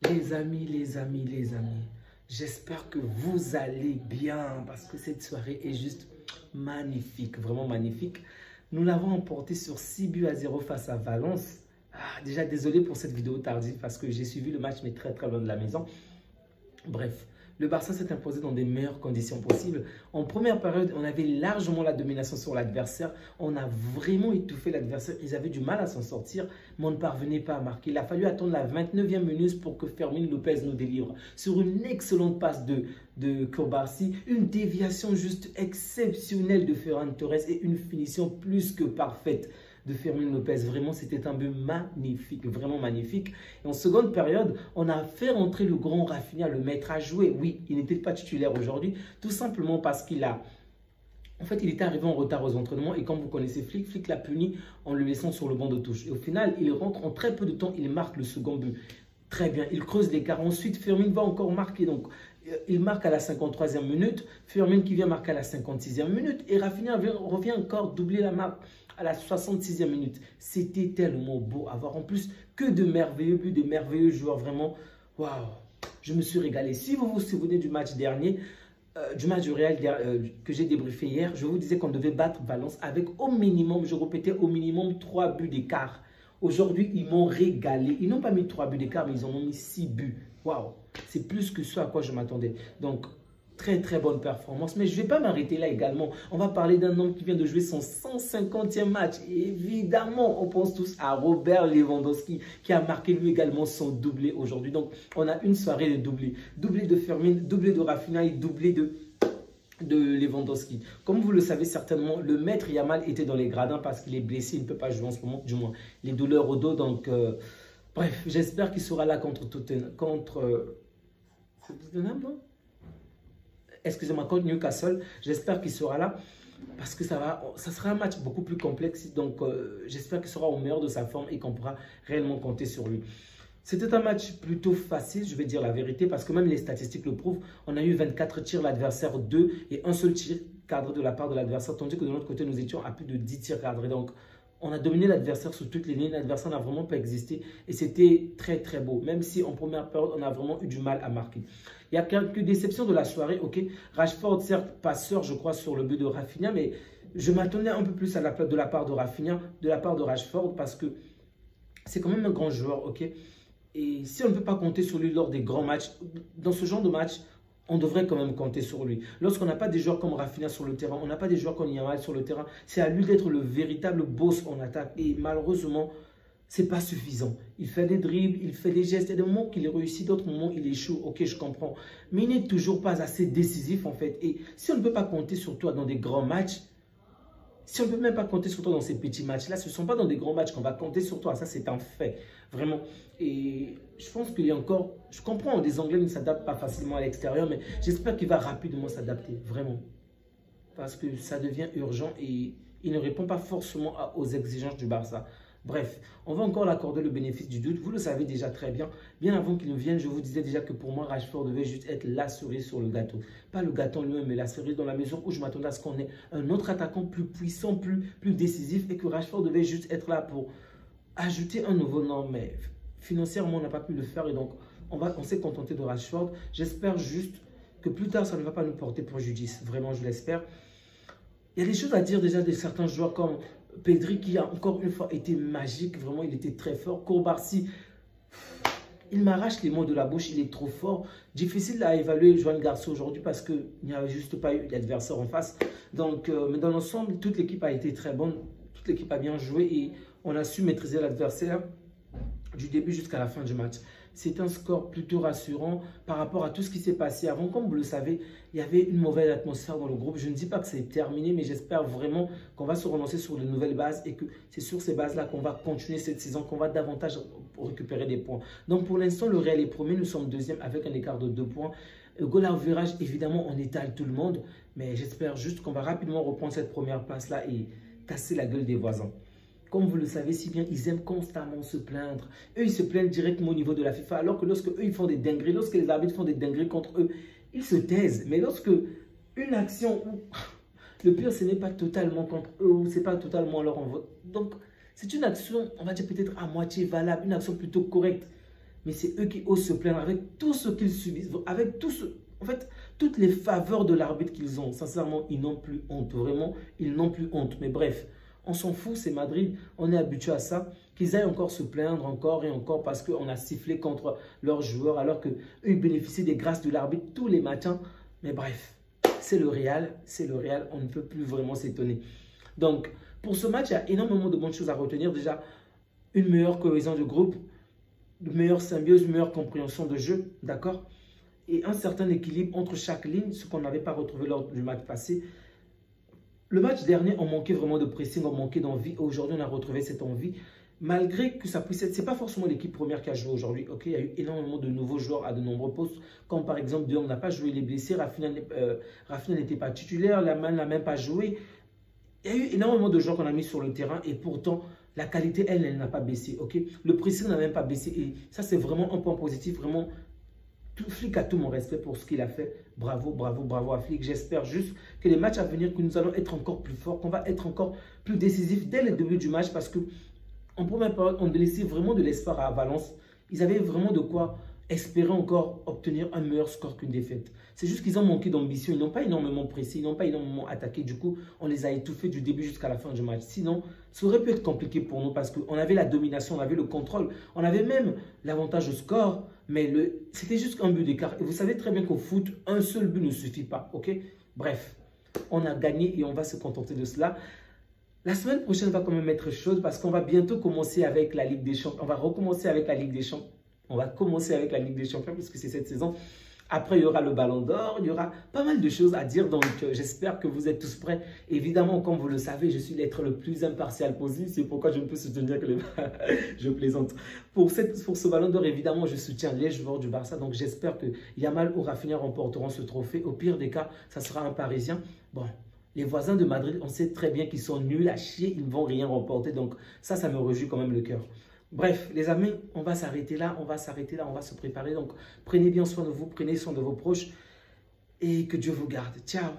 Les amis, j'espère que vous allez bien parce que cette soirée est juste magnifique, vraiment magnifique. Nous l'avons emporté sur 6 buts à 0 face à Valence. Déjà, désolé pour cette vidéo tardive parce que j'ai suivi le match mais très loin de la maison. Bref, le Barça s'est imposé dans des meilleures conditions possibles. En première période, on avait largement la domination sur l'adversaire. On a vraiment étouffé l'adversaire. Ils avaient du mal à s'en sortir, mais on ne parvenait pas à marquer. Il a fallu attendre la 29e minute pour que Fermín López nous délivre. Sur une excellente passe de Cubarsí, une déviation juste exceptionnelle de Ferran Torres et une finition plus que parfaite de Fermín López. Vraiment, c'était un but magnifique, vraiment magnifique. Et en seconde période, on a fait rentrer le grand Rafinha, le maître à jouer. Oui, il n'était pas titulaire aujourd'hui, tout simplement parce qu'il a... En fait, il était arrivé en retard aux entraînements et comme vous connaissez Flick, Flick l'a puni en le laissant sur le banc de touche. Et au final, il rentre en très peu de temps, il marque le second but. Très bien, il creuse l'écart. Ensuite, Fermín va encore marquer. Donc, il marque à la 53e minute. Fermín qui vient marquer à la 56e minute. Et Rafinha revient encore doubler la marque à la 66e minute. C'était tellement beau à voir. En plus, que de merveilleux buts, de merveilleux joueurs. Vraiment, waouh, je me suis régalé. Si vous vous souvenez du match dernier, du match du Real que j'ai débriefé hier, je vous disais qu'on devait battre Valence avec au minimum, je répétais, au minimum 3 buts d'écart. Aujourd'hui, ils m'ont régalé. Ils n'ont pas mis 3 buts d'écart, mais ils en ont mis 6 buts. Waouh, c'est plus que ce à quoi je m'attendais. Donc, très bonne performance. Mais je ne vais pas m'arrêter là également. On va parler d'un homme qui vient de jouer son 150e match. Et évidemment, on pense tous à Robert Lewandowski qui a marqué lui également son doublé aujourd'hui. Donc, on a une soirée de doublé. Doublé de Fermín, doublé de Rafinha et doublé de Lewandowski. Comme vous le savez certainement, le maître Yamal était dans les gradins parce qu'il est blessé. Il ne peut pas jouer en ce moment, du moins. Les douleurs au dos. Donc, bref, j'espère qu'il sera là contre Tottenham. Tottenham, non? Excusez-moi, contre Newcastle. J'espère qu'il sera là parce que ça sera un match beaucoup plus complexe. Donc, j'espère qu'il sera au meilleur de sa forme et qu'on pourra réellement compter sur lui. C'était un match plutôt facile, je vais dire la vérité, parce que même les statistiques le prouvent. On a eu 24 tirs, l'adversaire 2 et un seul tir cadré de la part de l'adversaire, tandis que de l'autre côté, nous étions à plus de 10 tirs cadrés. Donc, on a dominé l'adversaire sur toutes les lignes. L'adversaire n'a vraiment pas existé et c'était très beau. Même si en première période, on a vraiment eu du mal à marquer. Il y a quelques déceptions de la soirée, ok. Rashford, certes, passeur, je crois, sur le but de Rafinha, mais je m'attendais un peu plus à de la part de Rafinha, de la part de Rashford, parce que c'est quand même un grand joueur, ok. Et si on ne peut pas compter sur lui lors des grands matchs, dans ce genre de match, on devrait quand même compter sur lui. Lorsqu'on n'a pas des joueurs comme Rafinha sur le terrain, on n'a pas des joueurs comme Yamal sur le terrain, c'est à lui d'être le véritable boss en attaque. Et malheureusement, ce n'est pas suffisant. Il fait des dribbles, il fait des gestes. Il y a des moments qu'il réussit, d'autres moments il échoue. Ok, je comprends. Mais il n'est toujours pas assez décisif en fait. Et si on ne peut pas compter sur toi dans des grands matchs, si on ne peut même pas compter sur toi dans ces petits matchs-là, ce ne sont pas dans des grands matchs qu'on va compter sur toi. Ça, c'est un fait. Vraiment. Et je pense qu'il y a encore... Je comprends, des Anglais ne s'adaptent pas facilement à l'extérieur, mais j'espère qu'il va rapidement s'adapter. Vraiment. Parce que ça devient urgent et il ne répond pas forcément aux exigences du Barça. Bref, on va encore l'accorder le bénéfice du doute. Vous le savez déjà très bien. Bien avant qu'il ne vienne, je vous disais déjà que pour moi, Rashford devait juste être la cerise sur le gâteau. Pas le gâteau lui-même, mais la cerise dans la mesure où je m'attendais à ce qu'on ait un autre attaquant plus puissant, plus décisif et que Rashford devait juste être là pour ajouter un nouveau nom. Mais financièrement, on n'a pas pu le faire et donc on s'est contenté de Rashford. J'espère juste que plus tard, ça ne va pas nous porter préjudice. Vraiment, je l'espère. Il y a des choses à dire déjà de certains joueurs comme Pedri qui a encore une fois été magique, vraiment il était très fort. Cubarsí, il m'arrache les mots de la bouche, il est trop fort. Difficile à évaluer Joan Garcia aujourd'hui parce qu'il n'y a juste pas eu d'adversaire en face. Donc, mais dans l'ensemble, toute l'équipe a été très bonne, toute l'équipe a bien joué et on a su maîtriser l'adversaire du début jusqu'à la fin du match. C'est un score plutôt rassurant par rapport à tout ce qui s'est passé avant. Comme vous le savez, il y avait une mauvaise atmosphère dans le groupe. Je ne dis pas que c'est terminé, mais j'espère vraiment qu'on va se relancer sur de nouvelles bases et que c'est sur ces bases-là qu'on va continuer cette saison, qu'on va davantage récupérer des points. Donc pour l'instant, le Real est premier, nous sommes deuxième avec un écart de 2 points. Goal à virage, évidemment, on étale tout le monde, mais j'espère juste qu'on va rapidement reprendre cette première place-là et casser la gueule des voisins. Comme vous le savez si bien, ils aiment constamment se plaindre. Eux, ils se plaignent directement au niveau de la FIFA. Alors que lorsque eux, ils font des dingueries, lorsque les arbitres font des dingueries contre eux, ils se taisent. Mais lorsque une action, le pire, ce n'est pas totalement contre eux, ou ce n'est pas totalement leur envoi. Donc, c'est une action, on va dire peut-être à moitié valable, une action plutôt correcte. mais c'est eux qui osent se plaindre avec tout ce qu'ils subissent, avec tout ce... En fait, toutes les faveurs de l'arbitre qu'ils ont. Sincèrement, ils n'ont plus honte. Vraiment, ils n'ont plus honte. Mais bref, on s'en fout, c'est Madrid. On est habitué à ça. Qu'ils aillent encore se plaindre encore et encore parce qu'on a sifflé contre leurs joueurs alors qu'eux, ils bénéficient des grâces de l'arbitre tous les matins. Mais bref, c'est le Real. C'est le Real. On ne peut plus vraiment s'étonner. Donc, pour ce match, il y a énormément de bonnes choses à retenir. Déjà, une meilleure cohésion de groupe, une meilleure symbiose, une meilleure compréhension de jeu. D'accord ? Et un certain équilibre entre chaque ligne, ce qu'on n'avait pas retrouvé lors du match passé. Le match dernier, on manquait vraiment de pressing, on manquait d'envie. Aujourd'hui, on a retrouvé cette envie. Malgré que ça puisse être, ce n'est pas forcément l'équipe première qui a joué aujourd'hui. Ok, il y a eu énormément de nouveaux joueurs à de nombreux postes, comme par exemple, De Jong n'a pas joué, les blessés, Rafinha n'était pas titulaire, Lamine n'a même pas joué. Il y a eu énormément de joueurs qu'on a mis sur le terrain et pourtant, la qualité, elle n'a pas baissé. Ok, le pressing n'a même pas baissé et ça, c'est vraiment un point positif, vraiment. Flick a tout mon respect pour ce qu'il a fait. Bravo, bravo, bravo à Flick. J'espère juste que les matchs à venir, que nous allons être encore plus forts, qu'on va être encore plus décisifs dès le début du match parce que en première période, on laissait vraiment de l'espoir à Valence. Ils avaient vraiment de quoi espérer encore obtenir un meilleur score qu'une défaite. C'est juste qu'ils ont manqué d'ambition. Ils n'ont pas énormément pressé, ils n'ont pas énormément attaqué. Du coup, on les a étouffés du début jusqu'à la fin du match. Sinon, ça aurait pu être compliqué pour nous parce qu'on avait la domination, on avait le contrôle. On avait même l'avantage au score, mais c'était juste un but d'écart. Et vous savez très bien qu'au foot, un seul but ne suffit pas. Ok? Bref, on a gagné et on va se contenter de cela. La semaine prochaine va quand même être chaude parce qu'on va bientôt commencer avec la Ligue des Champions. On va recommencer avec la Ligue des Champions. On va commencer avec la Ligue des Champions puisque c'est cette saison. Après, il y aura le Ballon d'Or. Il y aura pas mal de choses à dire. Donc, j'espère que vous êtes tous prêts. Évidemment, comme vous le savez, je suis l'être le plus impartial possible. C'est pourquoi je ne peux soutenir que les... Je plaisante. Pour ce Ballon d'Or, évidemment, je soutiens les joueurs du Barça. Donc, j'espère que Yamal ou Rafinha remporteront ce trophée. Au pire des cas, ça sera un Parisien. Bon. Les voisins de Madrid, on sait très bien qu'ils sont nuls à chier, ils ne vont rien remporter. Donc ça me réjouit quand même le cœur. Bref, les amis, on va s'arrêter là, on va se préparer. Donc prenez bien soin de vous, prenez soin de vos proches et que Dieu vous garde. Ciao.